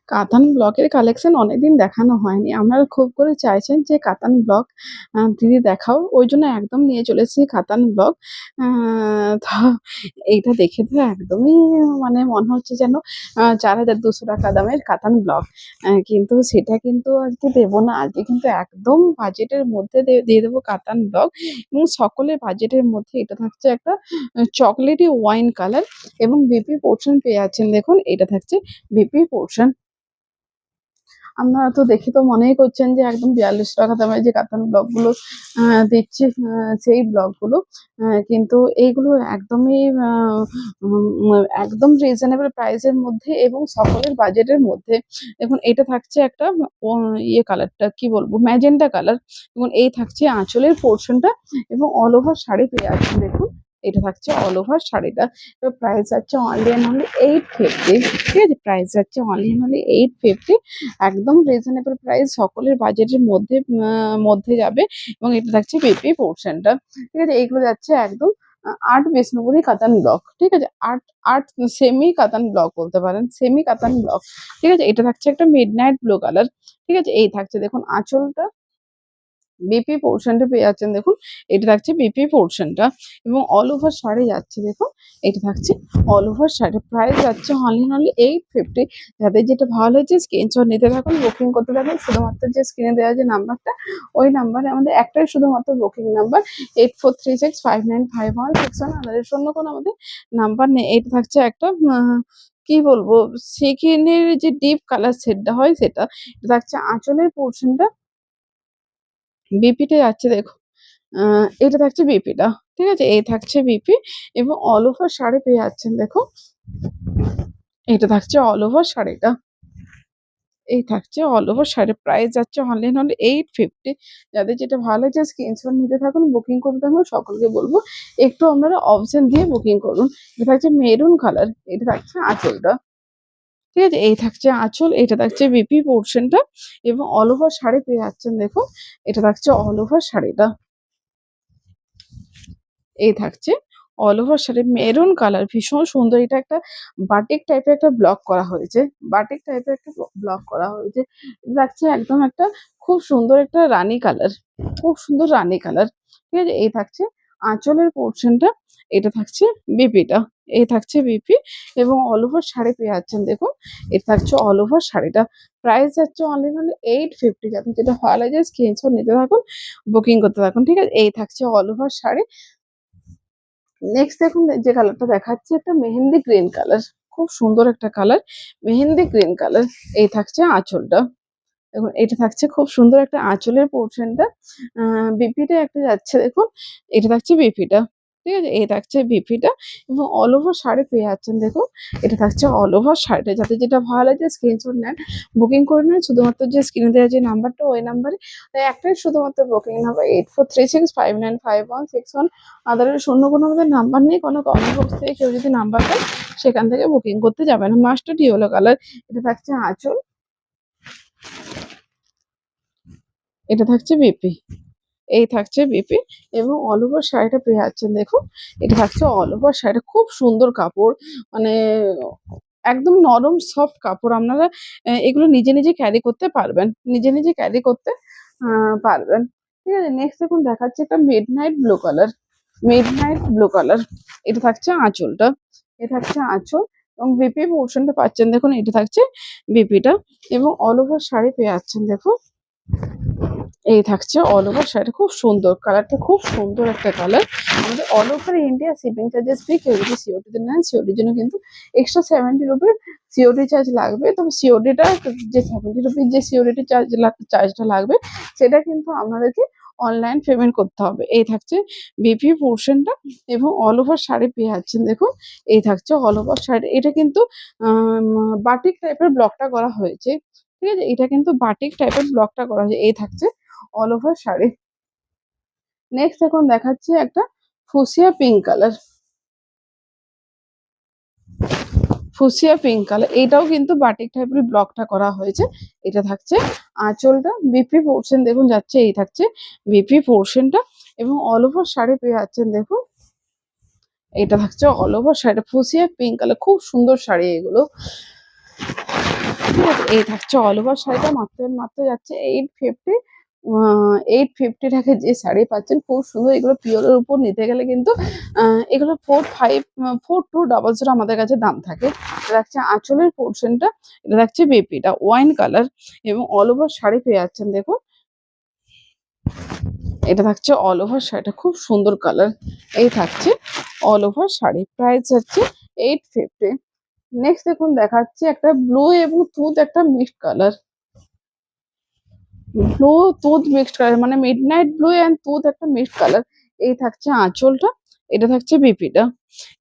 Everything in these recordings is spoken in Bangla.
কাতান ব্লকের কালেকশন অনেকদিন দেখানো হয়নি। আপনারা খুব করে চাইছেন যে কাতান ব্লক দিদি দেখাও। ওই জন্য একদম নিয়ে চলে এসেছি কাতান ব্লক। আ তো এইটা দেখে তো একদমই মানে মনে হচ্ছে যেন ৳৪,২০০ দামের কাতান ব্লক। কিন্তু সেটা কিন্তু আজকে দেব না। আজকে কিন্তু একদম বাজেটের মধ্যে দিয়ে দেবো কাতান ব্লক এবং সকলের বাজেটের মধ্যে এটা থাকছে একটা চকোলেটি ওয়াইন কালার এবং বিপি পোর্শন পেয়ে যাচ্ছেন দেখুন। এটা থাকছে বিপি পোর্শন। আপনারা তো দেখে তো মনেই করছেন যে একদম ৳৪২ দামের যে কাতান ব্লকগুলো দিচ্ছি সেই ব্লকগুলো। কিন্তু এইগুলো একদমই আ উম একদম রিজনেবল প্রাইস এর মধ্যে এবং সকলের বাজেটের মধ্যে। দেখুন এটা থাকছে একটা ও ইয়ে কালারটা কি বলবো ম্যাজেন্টা কালার এবং এই থাকছে আঁচলের পোরশনটা এবং অল ওভার শাড়ি পেয়ে যাচ্ছেন দেখুন। এটা থাকছে অল ওভার শাড়িটা। এটার প্রাইস যাচ্ছে অনলি অ্যান্ড অনলি ৳850 ঠিক আছে? প্রাইস যাচ্ছে অনলি অ্যান্ড অনলি ৳850 একদম রিজনেবল প্রাইস সকলের বাজেটের মধ্যে যাবে এবং এটা থাকছে পেপে পোর্শনটা। ঠিক আছে? এইগুলো যাচ্ছে একদম ৮ বিষ্ণুপুরি কাতান ব্লক। ঠিক আছে? ৮ সেমি কাতান ব্লক বলতে পারেন। সেমি কাতান ব্লক। ঠিক আছে? এটা থাকছে একটা মিডনাইট ব্লু কালার। ঠিক আছে? এই থাকছে দেখুন আঁচলটা বিপি পোর্শনটা পেয়ে যাচ্ছেন দেখুন। এটা থাকছে বিপি পোর্শনটা এবং অল ওভার শাড়ি যাচ্ছে দেখুন। এটা থাকছে অল ওভার শাড়ি। প্রাইস যাচ্ছে অনলি অ্যান্ড অনলি ৳850 যাদের যেটা ভালো লাগছে স্ক্রিনশট নিতে থাকুন, বুকিং করতে থাকুন। শুধুমাত্র যে স্ক্রিনে দেওয়া যে নাম্বারটা ওই নাম্বারে আমাদের একটাই শুধুমাত্র বুকিং নাম্বার 8436595161 আমাদের অন্য কোনো আমাদের নাম্বার নেই। এটা থাকছে একটা কি বলবো সিকিনের যে ডিপ কালার শেডটা হয় সেটা। এটা থাকছে আঁচলের পোর্শনটা বিপিটা যাচ্ছে দেখুন। এটা থাকছে বিপিটা। ঠিক আছে? এই থাকছে বিপি এবং অল ওভার শাড়ি পেয়ে যাচ্ছেন দেখুন। এটা থাকছে অল ওভার শাড়িটা। এই থাকছে অল ওভার শাড়ির প্রাইস যাচ্ছে অনলি অ্যান্ড অনলি ৳850 যাদের যেটা ভালো লাগছে স্ক্রিনশট নিতে থাকুন, বুকিং করতে থাকুন। সকলকে বলব একটু আপনারা অপশন দিয়ে বুকিং করুন। এটা থাকছে মেরুন কালার। এটা থাকছে আঁচলটা। ঠিক আছে? এই থাকছে আঁচল, এটা থাকছে বিপি পোর্শনটা এবং অল ওভার শাড়ি পেয়ে যাচ্ছেন দেখুন। এটা থাকছে অল ওভার শাড়িটা। এই থাকছে all over sari maroon colour ভীষণ সুন্দর। এটা একটা বাটিক টাইপের একটা ব্লক করা হয়েছে। বাটিক টাইপের একটা ব্লক করা হয়েছে। এটা থাকছে একদম একটা খুব সুন্দর একটা রানী কালার। খুব সুন্দর রানী কালার। ঠিক আছে? এই থাকছে আঁচলের পোর্শনটা। এটা থাকছে বিপিটা। এই থাকছে বিপি এবং অল ওভার শাড়ি পেয়ে যাচ্ছেন দেখুন। এটা থাকছে অল ওভার শাড়িটা। প্রাইস যাচ্ছে অনলি অনলি ৳850 যাদের যেটা ভালো লাগে স্ক্রিনশট নিতে থাকুন, বুকিং করতে থাকুন। ঠিক আছে? এই থাকছে অল ওভার শাড়ি। নেক্সট দেখুন যে কালারটা দেখাচ্ছি একটা মেহেন্দি গ্রিন কালার। খুব সুন্দর একটা কালার। Mehndi green colour. এই থাকছে আঁচলটা। দেখুন এটা থাকছে খুব সুন্দর একটা আঁচলের পোর্শনটা। বিপিটা একটা যাচ্ছে দেখুন। এটা থাকছে বিপিটা। ঠিক আছে? এই থাকছে বিপিটা এবং অল ওভার শাড়ি পেয়ে যাচ্ছেন দেখুন। এটা থাকছে অল ওভার শাড়িটা। যাদের যেটা ভালো লাগছে স্ক্রিনশট নেন, বুকিং করে নেন। শুধুমাত্র যে স্ক্রিনে দেওয়া যে নাম্বারটা ওই নাম্বারে একটাই শুধুমাত্র বুকিং নাম্বার 8436595161 আদারওয়াইজ অন্য কোনো আমাদের নাম্বার নেই। কোনো কমেন্ট বক্স থেকে কেউ যদি নাম্বার দেয় সেখান থেকে বুকিং করতে যাবেন। Mustard yellow colour. এটা থাকছে আঁচল। এটা থাকছে বিপি। এই থাকছে বিপি এবং অল ওভার শাড়িটা পেয়ে যাচ্ছেন দেখুন। এটা থাকছে অল ওভার শাড়িটা খুব সুন্দর কাপড়। মানে একদম নরম সফট কাপড়। আপনারা এগুলো নিজে ক্যারি করতে পারবেন। নিজে ক্যারি করতে আ পারবেন। ঠিক আছে? নেক্সট দেখুন দেখাচ্ছি একটা midnight blue colour. Midnight blue colour. এটা থাকছে আঁচলটা। এটা থাকছে আঁচল এবং বিপি পোর্শনটা পাচ্ছেন দেখুন। এটা থাকছে বিপিটা এবং অল ওভার শাড়ি পেয়ে যাচ্ছেন দেখুন। এই থাকছে অল ওভার শাড়ি খুব সুন্দর। কালারটা খুব সুন্দর একটা কালার। আমাদের all over India shipping charges free. কেউ যদি সিওডি তে নেন সিওডির জন্য কিন্তু এক্সট্রা ৳70 সিওডি চার্জ লাগবে। তবে সিওডিটা যে ৳70 যে সিওডিটি চার্জটা লাগবে সেটা কিন্তু আপনাদেরকে অনলাইন পেমেন্ট করতে হবে। এই থাকছে বিপি পোর্শনটা এবং অল ওভার শাড়ি পেয়ে যাচ্ছেন দেখুন। এই থাকছে অল ওভার শাড়ি। এটা কিন্তু আম বাটিক টাইপের ব্লকটা করা হয়েছে। ঠিক আছে? এটা কিন্তু বাটিক টাইপের ব্লকটা করা হয়েছে। এই থাকছে অল ওভার শাড়ি। নেক্সট এখন দেখাচ্ছি একটা fuchsia pink colour. Fuchsia pink colour. এটাও কিন্তু বাটিক টাইপের ব্লকটা করা হয়েছে। এটা থাকছে আঁচলটা। বিপি পোর্শন দেখুন যাচ্ছে এই থাকছে বিপি পোর্শনটা এবং অল ওভার শাড়ি পেয়ে যাচ্ছেন দেখুন। এটা থাকছে অল ওভার শাড়িটা ফুসিয়া পিঙ্ক কালার। খুব সুন্দর শাড়ি এগুলো। ঠিক আছে? এই থাকছে অল ওভার শাড়িটা মাত্র যাচ্ছে 850। 850 টাকায় যে শাড়ি পাচ্ছেন খুব সুন্দর। এগুলো পিওরের উপর নিতে গেলে কিন্তু এগুলো 4200 আমাদের কাছে দাম থাকে। এটা থাকছে আঁচলের পোর্শনটা, এটা থাকছে বেপিটা ওয়াইন কালার এবং অল ওভার শাড়ি পেয়ে যাচ্ছেন দেখুন। এটা থাকছে অল ওভার শাড়িটা, খুব সুন্দর কালার। এই থাকছে অল ওভার শাড়ি, প্রাইস হচ্ছে 850। নেক্সট দেখুন দেখাচ্ছি একটা ব্লু এবং তুঁত একটা মিক্সড কালার। ব্লু তুঁত মিক্সড কালার মানে মিডনাইট ব্লু অ্যান্ড তুঁত একটা মিক্সড কালার। এই থাকছে আঁচলটা, এটা থাকছে বিপিটা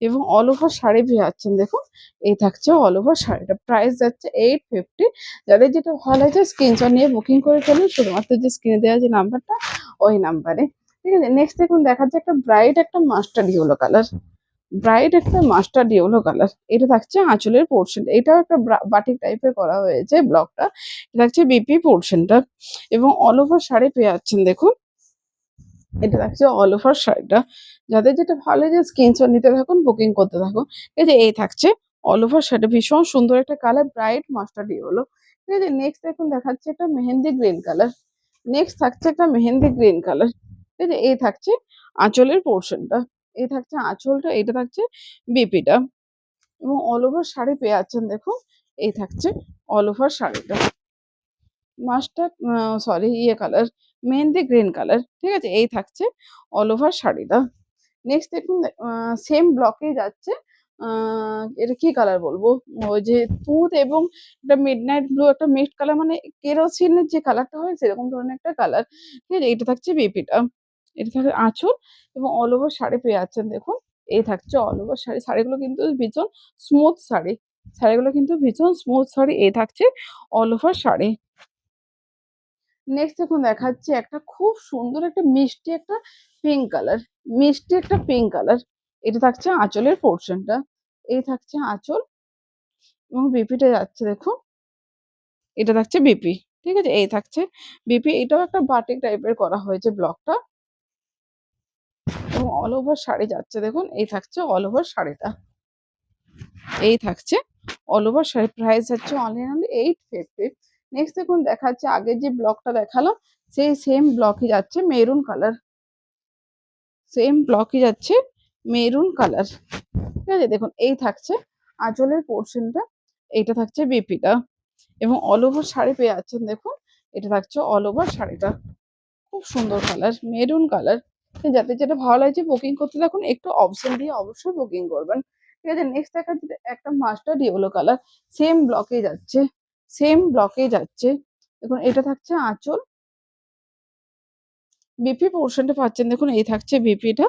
এবং অল ওভার শাড়ি পেয়ে যাচ্ছেন দেখুন। এই থাকছে অল ওভার শাড়িটা, প্রাইস যাচ্ছে 850। যাদের যেটা ভালো লাগছে স্ক্রিনশট নিয়ে বুকিং করে ফেলুন, শুধুমাত্র যে স্ক্রিনে দেওয়া যে নাম্বারটা ওই নাম্বারে। ঠিক আছে, নেক্সট দেখুন দেখাচ্ছে একটা ব্রাইট একটা মাস্টার্ড ইয়েলো কালার। ব্রাইট একটা মাস্টার্ড ইয়েলো কালার, এটা থাকছে আঁচলের পোর্শন। এটাও একটা বাটিক টাইপের করা হয়েছে ব্লকটা। এটা থাকছে বিপি পোর্শনটা এবং অল ওভার শাড়ি পেয়ে যাচ্ছেন দেখুন। এটা থাকছে অল ওভার শাড়িটা। যাদের যেটা ভালো লাগে স্ক্রিনশট নিতে থাকুন, বুকিং করতে থাকুন। ঠিক আছে, এই থাকছে অল ওভার শাড়িটা, ভীষণ সুন্দর একটা কালার, ব্রাইট মাস্টার্ড ইয়েলো। ঠিক আছে, নেক্সট দেখুন দেখাচ্ছে একটা মেহেন্দি গ্রিন কালার। নেক্সট থাকছে একটা মেহেন্দি গ্রিন কালার। ঠিক আছে, এই থাকছে আঁচলের পোর্শনটা, এই থাকছে আঁচলটা, এটা থাকছে বিপিটা এবং অল ওভার শাড়ি পেয়ে যাচ্ছেন দেখুন। এই থাকছে অল ওভার শাড়িটা, মাস্টার্ড সরি ইয়ে কালার, মেহেন্দি গ্রিন কালার। ঠিক আছে, এই থাকছে অল ওভার শাড়িটা। নেক্সট দেখুন সেম ব্লকেই যাচ্ছে। এটা কি কালার বলবো, ওই যে তুঁত এবং একটা মিডনাইট ব্লু একটা মিক্সড কালার, মানে কেরোসিনের যে কালারটা হয় সেরকম ধরনের একটা কালার। ঠিক আছে, এটা থাকছে বিপিটা, এটা থাকছে আঁচল এবং অল ওভার শাড়ি পেয়ে যাচ্ছেন দেখুন। এই থাকছে অল ওভার শাড়ি। শাড়িগুলো কিন্তু ভীষণ স্মুথ শাড়ি, শাড়িগুলো কিন্তু ভীষণ স্মুথ শাড়ি। এই থাকছে অল ওভার শাড়ি। নেক্সট দেখুন দেখাচ্ছি একটা খুব সুন্দর একটা মিষ্টি একটা পিঙ্ক কালার, মিষ্টি একটা পিঙ্ক কালার। এটা থাকছে আঁচলের পোর্শনটা, এই থাকছে আঁচল এবং বিপিটা যাচ্ছে দেখুন। এটা থাকছে বিপি। ঠিক আছে, এই থাকছে বিপি। এটাও একটা বাটিক টাইপের করা হয়েছে ব্লকটা এবং অল ওভার শাড়ি যাচ্ছে দেখুন। এই থাকছে অল ওভার শাড়িটা, এই থাকছে অল ওভার শাড়ি, প্রাইস হচ্ছে অনলি 850। নেক্সট দেখুন দেখাচ্ছে আগের যে ব্লকটা দেখালাম সেই সেম ব্লকই যাচ্ছে মেরুন কালার, সেম ব্লকই যাচ্ছে মেরুন কালার। ঠিক আছে, দেখুন এই থাকছে আঁচলের পোর্শনটা, এইটা থাকছে বিপিটা এবং অল ওভার শাড়ি পেয়ে যাচ্ছেন দেখুন। এটা থাকছে অল ওভার শাড়িটা, খুব সুন্দর কালার, মেরুন কালার। যাতে যেটা ভালো লাগছে বুকিং করতে থাকুন, একটু অপশন দিয়ে অবশ্যই বুকিং করবেন। ঠিক আছে, নেক্সট দেখাচ্ছে একটা মাস্টার্ড ইয়েলো কালার, সেম ব্লকে যাচ্ছে, সেম ব্লকে যাচ্ছে। দেখুন এটা থাকছে আঁচল, বিপি পোর্শনটা পাচ্ছেন দেখুন। এই থাকছে বিপিটা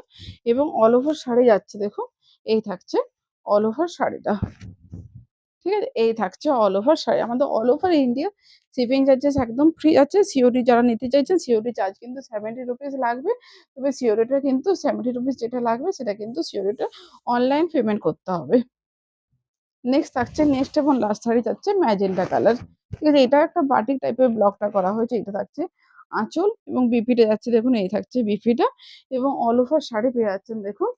এবং অল ওভার শাড়ি যাচ্ছে দেখুন। এই থাকছে অল ওভার শাড়িটা। ঠিক আছে, এই থাকছে অল ওভার শাড়ি। আমাদের all over India shipping charges একদম ফ্রি আছে। সিওডি যারা নিতে চাইছেন সিওডি চার্জ কিন্তু 70 রুপিস লাগবে। তবে সিওডিটা কিন্তু 70 রুপিস যেটা লাগবে সেটা কিন্তু সিওডিটা অনলাইন পেমেন্ট করতে হবে। নেক্সট থাকছে নেক্সট এবং লাস্ট শাড়ি যাচ্ছে ম্যাজেন্টা কালার। ঠিক আছে, এটা একটা বাটিক টাইপের ব্লকটা করা হয়েছে। এটা থাকছে আঁচল এবং বিপিটা যাচ্ছে দেখুন। এই থাকছে বিপিটা এবং অল ওভার শাড়ি পেয়ে যাচ্ছেন দেখুন।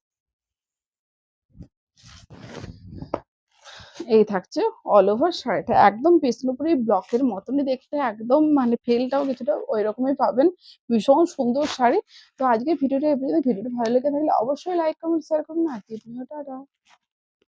এই থাকছে অল ওভার শাড়িটা, একদম বিষ্ণুপুরি ব্লকের মতনই দেখতে, একদম মানে ফিলটাও কিছুটা ওই রকমই পাবেন। ভীষণ সুন্দর শাড়ি। তো আজকে ভিডিওটা এই পর্যন্ত। ভিডিওটা ভালো লেগে থাকলে অবশ্যই লাইক কমেন্ট শেয়ার করুন। আজকের ভিডিওটা টাটা।